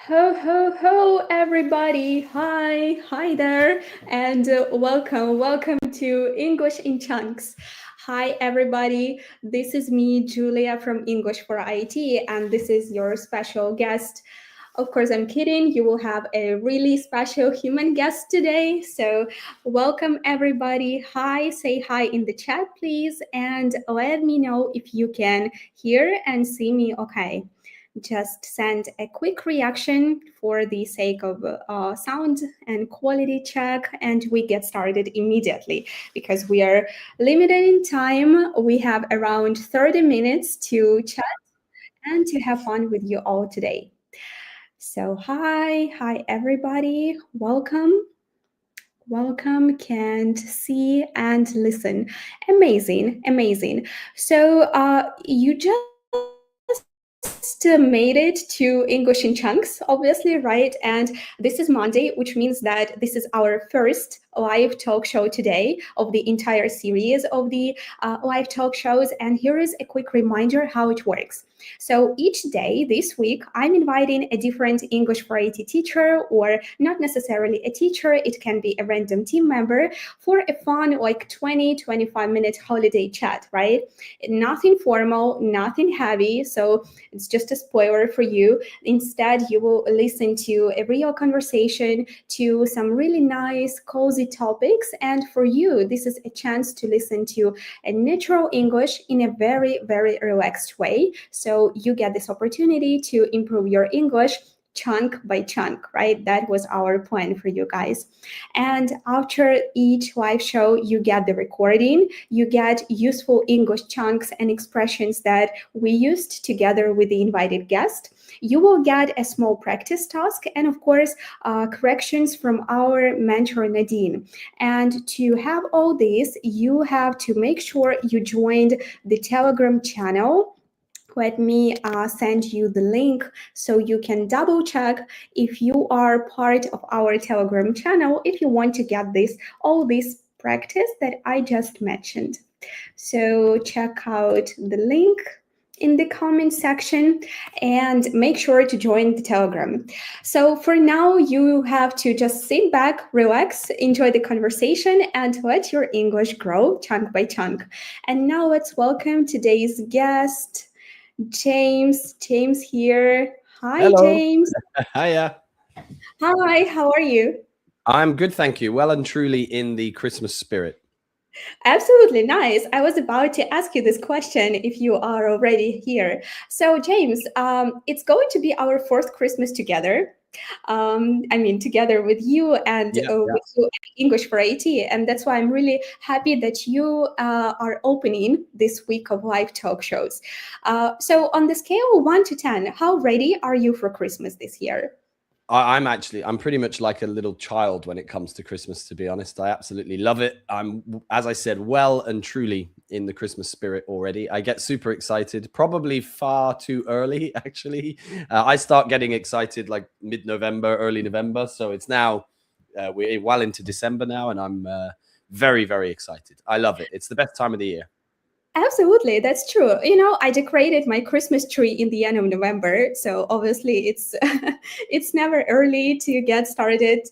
Ho, ho, ho, everybody. Hi there, and welcome to English in Chunks. Hi, everybody. This is me, Julia from English for IT, and this is your special guest. Of course, I'm kidding. You will have a really special human guest today. So, welcome, everybody. Hi, say hi in the chat, please, and let me know if you can hear and see me okay. Just send a quick reaction for the sake of sound and quality check, and we get started immediately because we are limited in time. We have around 30 minutes to chat and to have fun with you all today. So, hi, everybody. Welcome, can't see and listen. Amazing. So, you just made it to English in Chunks, obviously, right? And this is Monday, which means that this is our first live talk show today of the entire series of the live talk shows. And here is a quick reminder how it works. So each day this week, I'm inviting a different English for IT teacher, or not necessarily a teacher, it can be a random team member, for a fun, like 20-25 minute holiday chat, right? Nothing formal, nothing heavy. So it's just a spoiler for you. Instead, you will listen to a real conversation, to some really nice, cozy topics. And for you, this is a chance to listen to a natural English in a very relaxed way. So you get this opportunity to improve your English chunk by chunk, right? That was our plan for you guys. And after each live show, you get the recording, you get useful English chunks and expressions that we used together with the invited guest. You will get a small practice task and, of course, corrections from our mentor Nadine. And to have all this, you have to make sure you joined the Telegram channel. Let me send you the link so you can double check if you are part of our Telegram channel, if you want to get all this practice that I just mentioned. So check out the link in the comment section and make sure to join the Telegram. So for now, you have to just sit back, relax, enjoy the conversation, and let your English grow chunk by chunk. And now let's welcome today's guest, James. James here. Hi, Hello. James. Hiya. Hi, how are you? I'm good, thank you. Well and truly in the Christmas spirit. Absolutely nice. I was about to ask you this question if you are already here. So, James, it's going to be our fourth Christmas together. Together with you and Yeah, with you at English for AT. And that's why I'm really happy that you are opening this week of live talk shows. So, on the scale of 1 to 10, how ready are you for Christmas this year? I'm pretty much like a little child when it comes to Christmas, to be honest. I absolutely love it. I'm, as I said, well and truly in the Christmas spirit already. I get super excited, probably far too early, actually. I start getting excited like mid-November, early November. So it's now, we're well into December now, and I'm very excited. I love it. It's the best time of the year. Absolutely, that's true. You know, I decorated my Christmas tree in the end of November, so obviously it's it's never early to get started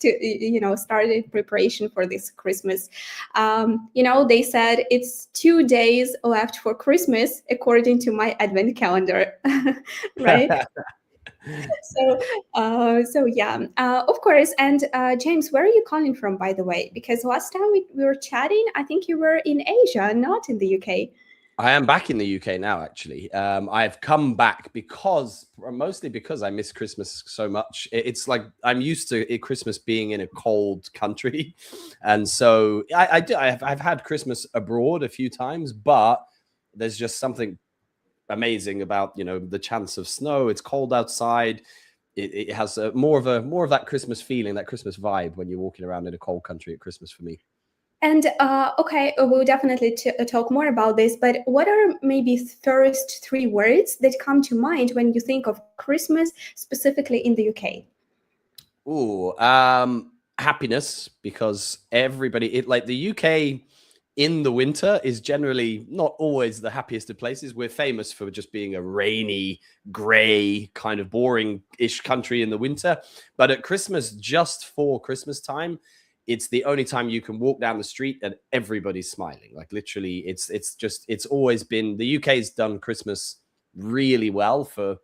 started preparation for this Christmas. They said it's 2 days left for Christmas according to my advent calendar, right? So yeah, of course. And James, where are you calling from, by the way? Because last time we were chatting, I think you were in Asia, not in the UK. I am back in the UK now, actually. I've come back mostly because I miss Christmas so much. It's like I'm used to Christmas being in a cold country. And so I've had Christmas abroad a few times, but there's just something amazing about, the chance of snow. It's cold outside. It has more of that Christmas feeling, that Christmas vibe when you're walking around in a cold country at Christmas for me. And okay, we'll definitely talk more about this. But what are maybe first three words that come to mind when you think of Christmas, specifically in the UK? Ooh, happiness, because everybody, like the UK in the winter is generally not always the happiest of places. We're famous for just being a rainy, grey, kind of boring-ish country in the winter. But at Christmas, just for Christmas time, it's the only time you can walk down the street and everybody's smiling. Like literally, it's always been, the UK's done Christmas really well for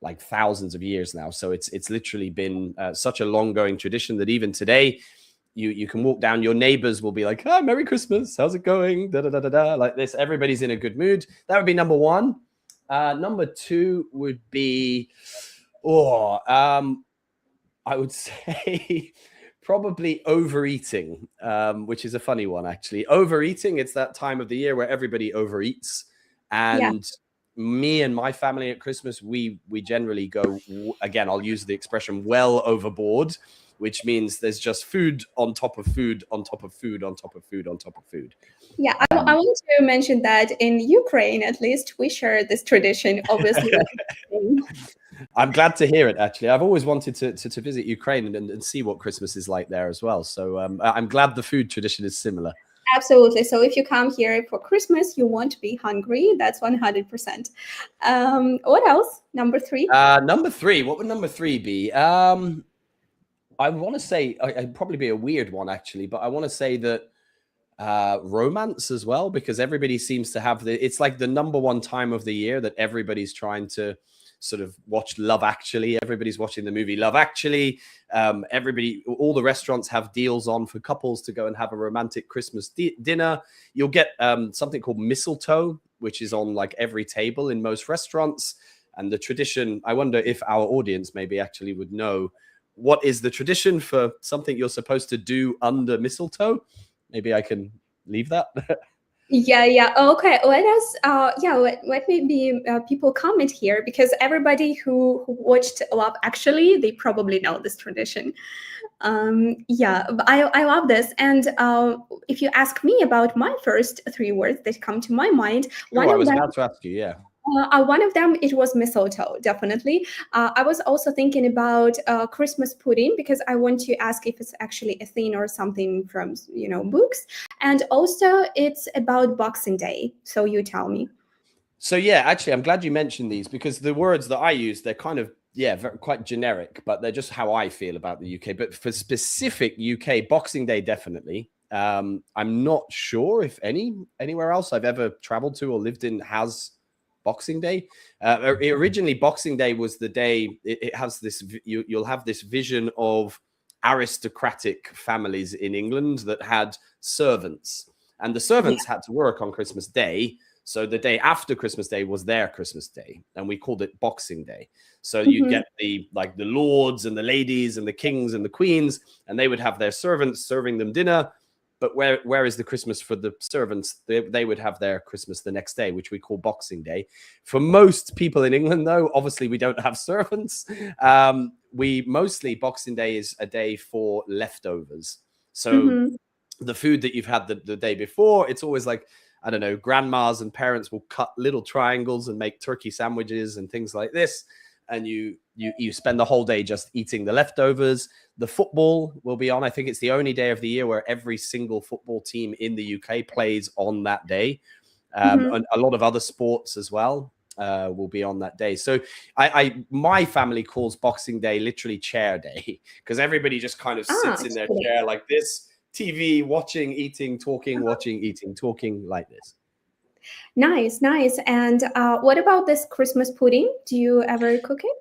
like thousands of years now. So it's literally been such a long going tradition that even today, you can walk down, your neighbors will be like, "Hi, Merry Christmas, how's it going?" Da da da da da, like this. Everybody's in a good mood. That would be number one. Number two would be, I would say probably overeating, which is a funny one actually. Overeating, it's that time of the year where everybody overeats, Yeah. and me and my family at Christmas, we generally go, again, I'll use the expression, well overboard, which means there's just food on top of food on top of food on top of food on top of food. Yeah, I want to mention that in Ukraine, at least, we share this tradition, obviously. I'm glad to hear it, actually. I've always wanted to visit Ukraine and see what Christmas is like there as well. So I'm glad the food tradition is similar. Absolutely. So if you come here for Christmas, you won't be hungry. That's 100%. What else? Number three? Number three. What would number three be? I want to say, it'd probably be a weird one, actually, but I want to say that romance as well, because everybody seems to have it's like the number one time of the year that everybody's trying to sort of watch Love Actually. Everybody's watching the movie Love Actually. All the restaurants have deals on for couples to go and have a romantic Christmas dinner. You'll get something called mistletoe, which is on like every table in most restaurants. And the tradition, I wonder if our audience maybe actually would know, what is the tradition for something you're supposed to do under mistletoe? Maybe I can leave that. Yeah. Okay. Let us. Let maybe people comment here, because everybody who watched Love Actually, they probably know this tradition. I love this. And if you ask me about my first three words that come to my mind, Sure, I was about to ask you. Yeah. One of them, it was mistletoe, definitely. I was also thinking about Christmas pudding, because I want to ask if it's actually a thing or something from, books. And also it's about Boxing Day. So you tell me. So yeah, actually, I'm glad you mentioned these, because the words that I use, they're kind of, quite generic, but they're just how I feel about the UK. But for specific UK, Boxing Day, definitely. I'm not sure if anywhere else I've ever traveled to or lived in has Boxing Day. Originally, Boxing Day was the day. It has this. You'll have this vision of aristocratic families in England that had servants, and the servants had to work on Christmas Day. So the day after Christmas Day was their Christmas Day, and we called it Boxing Day. So you'd get the lords and the ladies and the kings and the queens, and they would have their servants serving them dinner. But where is the Christmas for the servants? They would have their Christmas the next day, which we call Boxing Day. For most people in England, though, obviously we don't have servants. We mostly, Boxing Day is a day for leftovers. So the food that you've had the day before, it's always like, I don't know, grandmas and parents will cut little triangles and make turkey sandwiches and things like this. And you spend the whole day just eating the leftovers. The football will be on. I think it's the only day of the year where every single football team in the UK plays on that day. And a lot of other sports as well will be on that day. So my family calls Boxing Day literally chair day, because everybody just kind of sits in their chair like this, TV, watching, eating, talking, watching, eating, talking, like this. Nice. And what about this Christmas pudding? Do you ever cook it?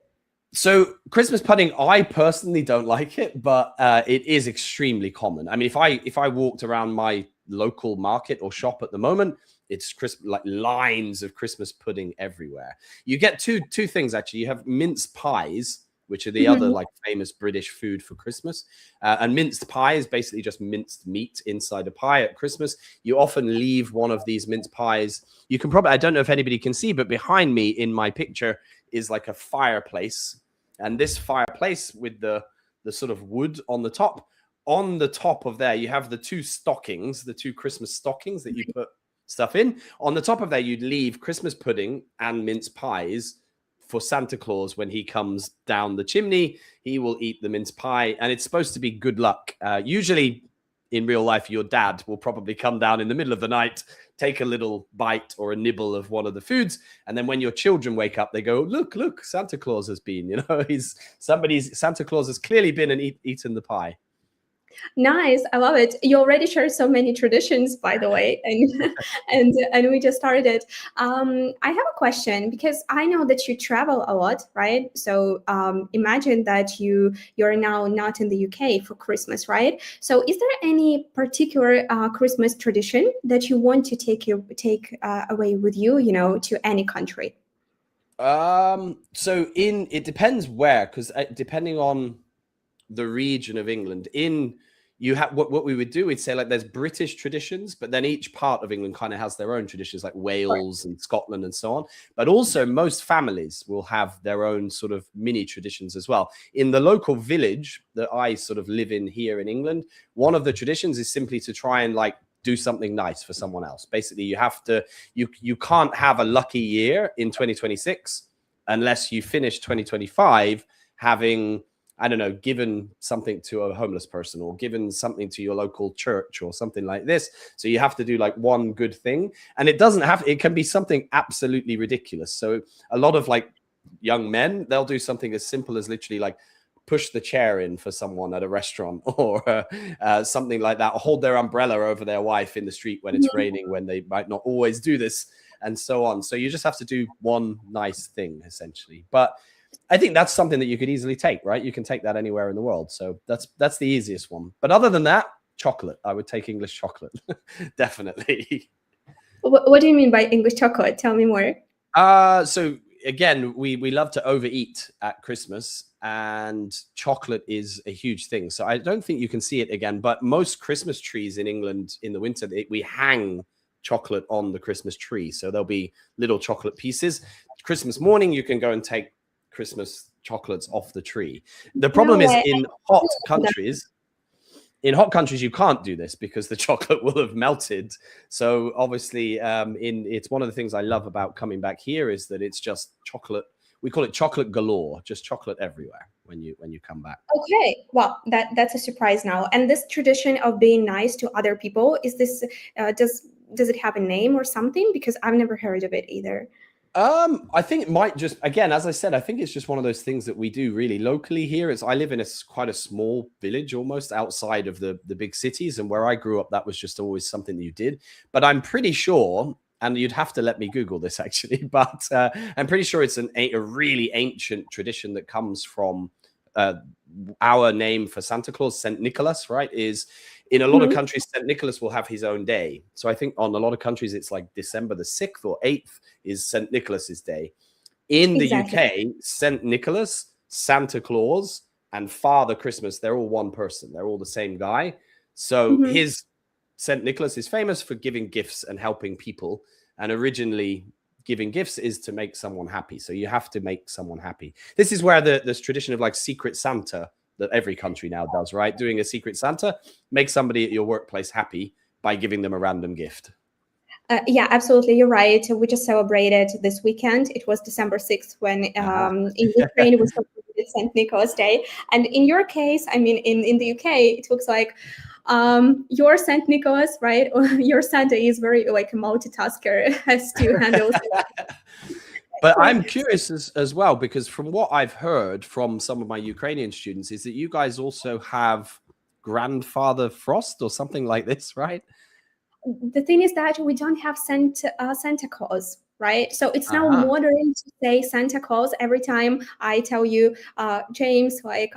So Christmas pudding, I personally don't like it, but it is extremely common. I mean, if I walked around my local market or shop at the moment, it's like lines of Christmas pudding everywhere. You get two things, actually. You have mince pies, which are the other like famous British food for Christmas. And minced pie is basically just minced meat inside a pie at Christmas. You often leave one of these mince pies. You can probably, I don't know if anybody can see, but behind me in my picture is like a fireplace. And this fireplace with the sort of wood on the top of there, you have the two Christmas stockings that you put stuff in. On the top of there, you'd leave Christmas pudding and mince pies for Santa Claus. When he comes down the chimney, he will eat the mince pie, and it's supposed to be good luck. Usually in real life, your dad will probably come down in the middle of the night, take a little bite or a nibble of one of the foods, and then when your children wake up, they go, look, Santa Claus has been, Santa Claus has clearly been and eaten the pie. Nice, I love it. You already shared so many traditions, by the way, and and we just started. I have a question because I know that you travel a lot, right? So imagine that you're now not in the UK for Christmas, right? So is there any particular Christmas tradition that you want to take away with you, to any country? So it depends where, because depending on the region of England, you have what we would do, we'd say like there's British traditions, but then each part of England kind of has their own traditions, like Wales and Scotland and so on. But also most families will have their own sort of mini traditions as well. In the local village that I sort of live in here in England, one of the traditions is simply to try and like do something nice for someone else. Basically, you can't have a lucky year in 2026 unless you finish 2025 having, I don't know, given something to a homeless person or given something to your local church or something like this. So you have to do like one good thing, and it can be something absolutely ridiculous. So a lot of like young men, they'll do something as simple as literally like push the chair in for someone at a restaurant or something like that, or hold their umbrella over their wife in the street when it's raining, when they might not always do this, and so on. So you just have to do one nice thing essentially. But I think that's something that you could easily take, right? You can take that anywhere in the world. So that's the easiest one. But other than that, chocolate. I would take English chocolate. Definitely. What do you mean by English chocolate? Tell me more. So again, we love to overeat at Christmas, and chocolate is a huge thing. So I don't think you can see it again, but most Christmas trees in England in the winter, we hang chocolate on the Christmas tree. So there'll be little chocolate pieces. Christmas morning, you can go and take Christmas chocolates off the tree. The problem is in hot countries, you can't do this because the chocolate will have melted. So obviously, it's one of the things I love about coming back here is that it's just chocolate. We call it chocolate galore, just chocolate everywhere when you come back. Okay, well, that's a surprise now. And this tradition of being nice to other people, is this does it have a name or something? Because I've never heard of it either. I think it might just, again, as I said, I think it's just one of those things that we do really locally here. I live in quite a small village, almost outside of the big cities, and where I grew up, that was just always something that you did. But I'm pretty sure, and you'd have to let me Google this actually, but I'm pretty sure it's a really ancient tradition that comes from our name for Santa Claus, Saint Nicholas, right? Is in a lot of countries, St. Nicholas will have his own day. So I think on a lot of countries, it's like December the 6th or 8th is St. Nicholas's day. In the UK, St. Nicholas, Santa Claus, and Father Christmas, they're all one person. They're all the same guy. So his St. Nicholas is famous for giving gifts and helping people. And originally, giving gifts is to make someone happy. So you have to make someone happy. This is where this tradition of like Secret Santa that every country now does, right? Doing a Secret Santa, make somebody at your workplace happy by giving them a random gift. Yeah, absolutely. You're right. We just celebrated this weekend. It was December 6th when in Ukraine we celebrated St. Nicholas Day. And in your case, I mean, in the UK, it looks like your St. Nicholas, right? Your Santa is very like a multitasker, has to handle. But I'm curious as well, because from what I've heard from some of my Ukrainian students is that you guys also have Grandfather Frost or something like this, right? The thing is that we don't have Santa Claus, right? So it's now modern to say Santa Claus every time I tell you, James, like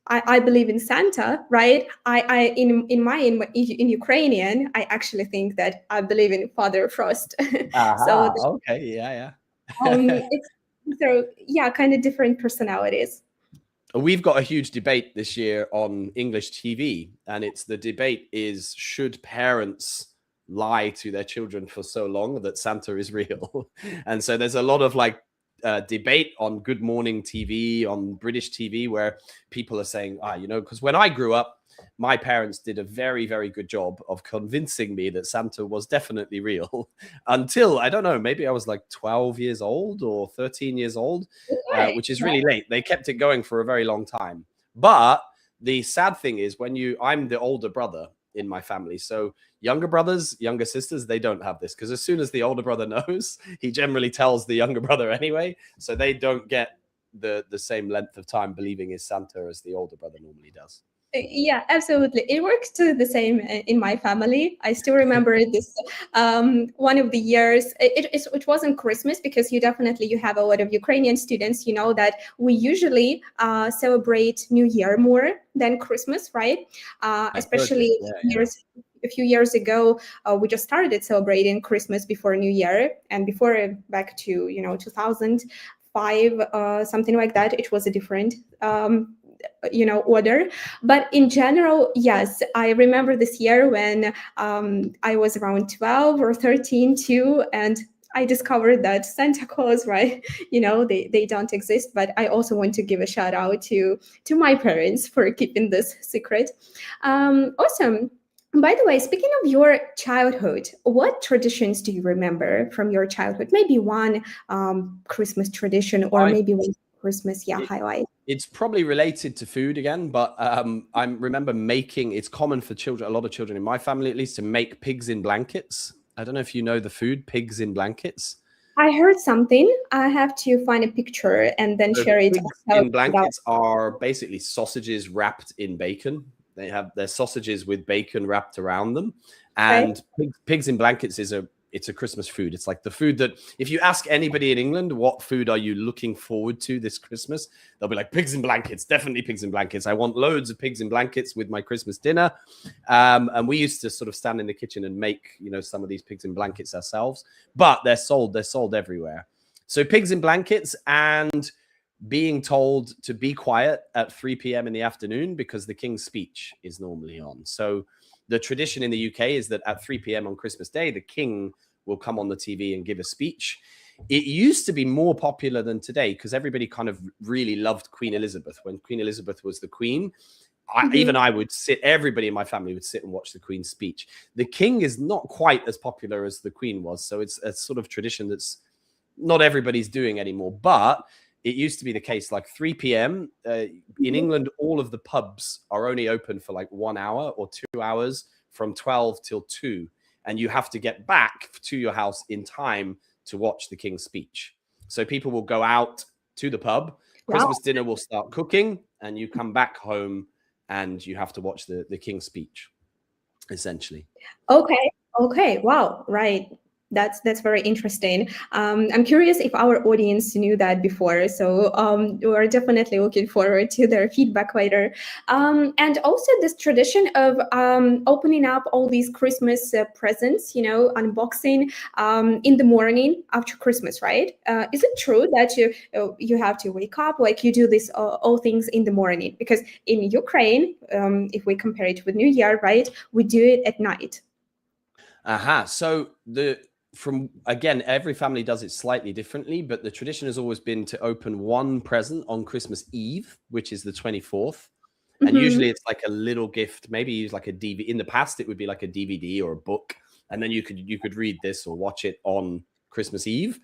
I believe in Santa, right? In Ukrainian, I actually think that I believe in Father Frost. So okay, yeah. yeah, kind of different personalities. We've got a huge debate this year on English TV, and the debate is, should parents lie to their children for so long that Santa is real? And so there's a lot of like debate on Good Morning TV, on British TV, where people are saying, because when I grew up, my parents did a very, very good job of convincing me that Santa was definitely real until, I don't know, maybe I was like 12 years old or 13 years old, which is really late. They kept it going for a very long time. But the sad thing is I'm the older brother in my family. So younger brothers, younger sisters, they don't have this, because as soon as the older brother knows, he generally tells the younger brother anyway. So they don't get the same length of time believing is Santa as the older brother normally does. Yeah, absolutely. It works to the same in my family. I still remember this one of the years. It wasn't Christmas, because you have a lot of Ukrainian students. You know that we usually celebrate New Year more than Christmas, right? I've heard Especially this. Yeah, yeah. a few years ago, we just started celebrating Christmas before New Year, and before back to 2005, something like that. It was a different order. But in general, yes, I remember this year when I was around 12 or 13 too, and I discovered that Santa Claus, right? They don't exist. But I also want to give a shout out to my parents for keeping this secret. Awesome. By the way, speaking of your childhood, what traditions do you remember from your childhood? Maybe one Christmas tradition, or I maybe one Christmas, yeah, it, highlight. it's probably related to food again, but I remember making. It's common for children, a lot of children in my family at least, to make pigs in blankets. I don't know if you know the food pigs in blankets. I heard something. I have to find a picture and then So share it. pigs Tell in you about. blankets are basically sausages wrapped in bacon. They have their sausages with bacon wrapped around them, Okay. and pigs in blankets is a Christmas food. It's like the food that if you ask anybody in England what food are you looking forward to this Christmas, they'll be like pigs in blankets, definitely pigs in blankets. I want loads of pigs in blankets with my Christmas dinner. And we used to sort of stand in the kitchen and make some of these pigs in blankets ourselves, but they're sold everywhere. So pigs in blankets and being told to be quiet at 3 p.m. in the afternoon because the King's speech is normally on. So the tradition in the UK is that at 3 p.m. on Christmas Day, the King will come on the TV and give a speech. It used to be more popular than today because everybody kind of really loved Queen Elizabeth. When Queen Elizabeth was the Queen, even I would sit, everybody in my family would sit and watch the Queen's speech. The King is not quite as popular as the Queen was. So it's a sort of tradition that's not everybody's doing anymore. But it used to be the case, like 3 p.m. In England, all of the pubs are only open for like 1 hour or 2 hours from 12 till 2. And you have to get back to your house in time to watch the King's speech. So people will go out to the pub, Wow. Christmas dinner will start cooking, and you come back home and you have to watch the King's speech, essentially. Okay. Okay. Wow. Right. That's very interesting. I'm curious if our audience knew that before. So we're definitely looking forward to their feedback later. And also this tradition of opening up all these Christmas presents, unboxing in the morning after Christmas, right? Is it true that you have to wake up, like you do this all things in the morning? Because in Ukraine, if we compare it with New Year, right, we do it at night. So again, every family does it slightly differently, but the tradition has always been to open one present on Christmas Eve, which is the 24th. And usually it's like a little gift, maybe use like a DVD. In the past, it would be like a DVD or a book. And then you could read this or watch it on Christmas Eve.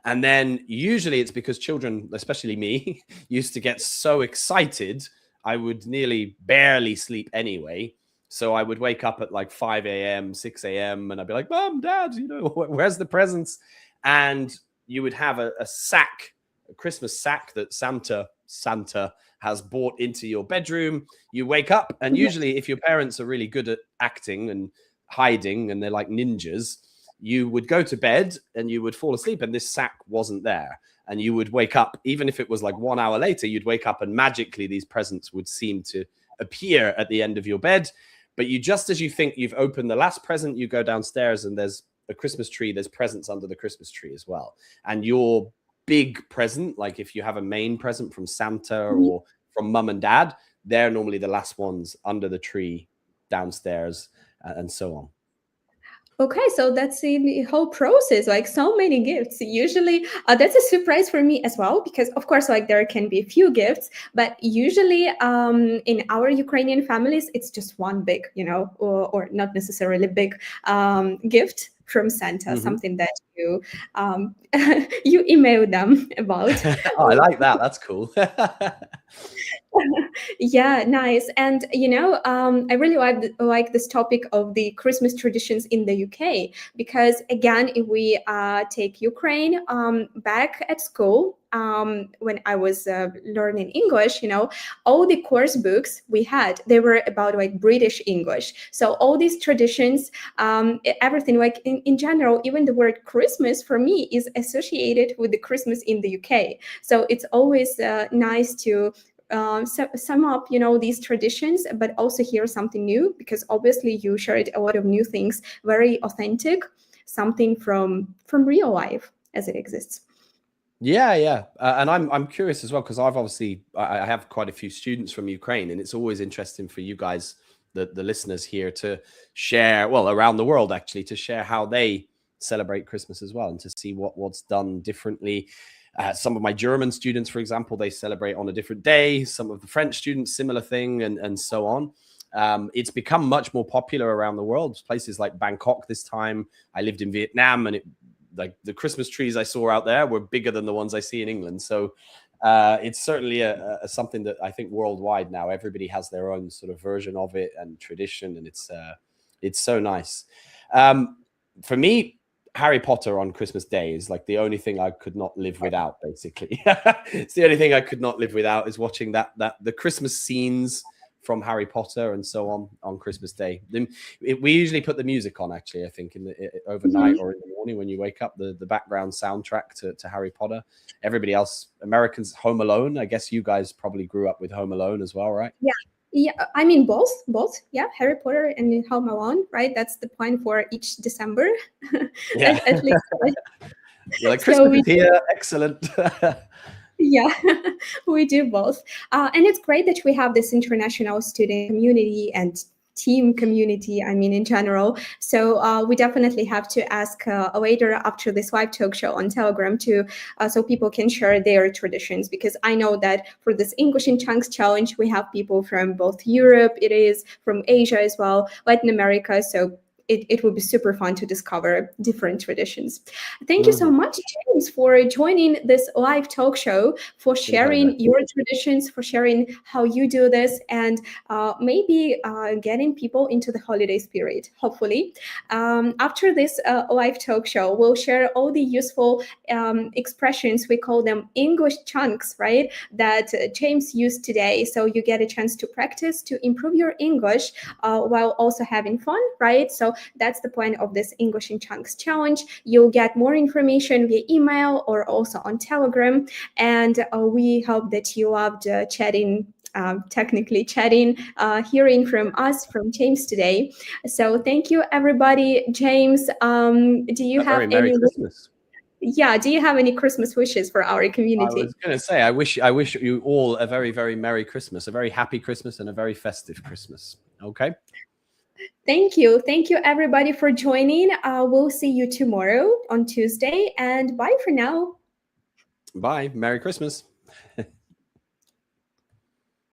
And then usually it's because children, especially me, used to get so excited, I would nearly barely sleep anyway. So I would wake up at like 5 a.m., 6 a.m. and I'd be like, Mom, Dad, where's the presents? And you would have a sack, a Christmas sack that Santa has bought into your bedroom. You wake up, and usually if your parents are really good at acting and hiding and they're like ninjas, you would go to bed and you would fall asleep and this sack wasn't there. And you would wake up, even if it was like 1 hour later, you'd wake up and magically these presents would seem to appear at the end of your bed. But just as you think you've opened the last present, you go downstairs and there's a Christmas tree. There's presents under the Christmas tree as well. And your big present, like if you have a main present from Santa or from mum and dad, they're normally the last ones under the tree downstairs and so on. Okay, so that's the whole process, like so many gifts. Usually, that's a surprise for me as well, because of course, like there can be a few gifts, but usually in our Ukrainian families, it's just one big, or not necessarily big gift from Santa, something that you you email them about. Oh, I like that. That's cool. Yeah, nice. And I really like this topic of the Christmas traditions in the UK because again, if we take Ukraine back at school. When I was learning English, all the course books we had, they were about like British English. So all these traditions, everything like in general, even the word Christmas for me is associated with the Christmas in the UK. So it's always nice to sum up these traditions, but also hear something new, because obviously you shared a lot of new things, very authentic, something from real life as it exists. Yeah, yeah, and I'm curious as well because I have quite a few students from Ukraine, and it's always interesting for you guys, the listeners here, to share, well, around the world actually, to share how they celebrate Christmas as well, and to see what's done differently. Some of my German students, for example, they celebrate on a different day. Some of the French students, similar thing, and so on. It's become much more popular around the world. Places like Bangkok this time. I lived in Vietnam, and like the Christmas trees I saw out there were bigger than the ones I see in England. So it's certainly a something that I think worldwide now everybody has their own sort of version of it and tradition, and it's so nice. For me, Harry Potter on Christmas Day is like the only thing I could not live without. Basically, it's the only thing I could not live without is watching that the Christmas scenes from Harry Potter and so on Christmas Day. Then we usually put the music on, actually, I think, in the overnight or in the morning when you wake up, the background soundtrack to Harry Potter. Everybody else, Americans, Home Alone. I guess you guys probably grew up with Home Alone as well, right? Yeah. Yeah, I mean both. Yeah, Harry Potter and Home Alone, right? That's the point for each December, Yeah. at least. You're like, So Christmas we is here. Excellent. Yeah, we do both. And it's great that we have this international student community and team community, I mean, in general. So we definitely have to ask later after this live talk show on Telegram to so people can share their traditions, because I know that for this English in Chunks challenge, we have people from both Europe, it is from Asia as well, Latin America. So it will be super fun to discover different traditions. Thank you so Mhm. much, James, for joining this live talk show, for Been a pleasure. sharing your traditions, for sharing how you do this, and maybe getting people into the holiday spirit, hopefully. After this live talk show, we'll share all the useful expressions, we call them English chunks, right, that James used today. So you get a chance to practice, to improve your English while also having fun, right? So that's the point of this English in Chunks challenge. You'll get more information via email or also on Telegram. And we hope that you loved technically chatting, hearing from us, from James today. So thank you, everybody. James, do you A have very Merry any? Christmas. Yeah, do you have any Christmas wishes for our I was community? going to say, I wish you all a very, very Merry Christmas, a very happy Christmas, and a very festive Christmas. Okay. Thank you. Thank you, everybody, for joining. We'll see you tomorrow on Tuesday. And bye for now. Bye. Merry Christmas.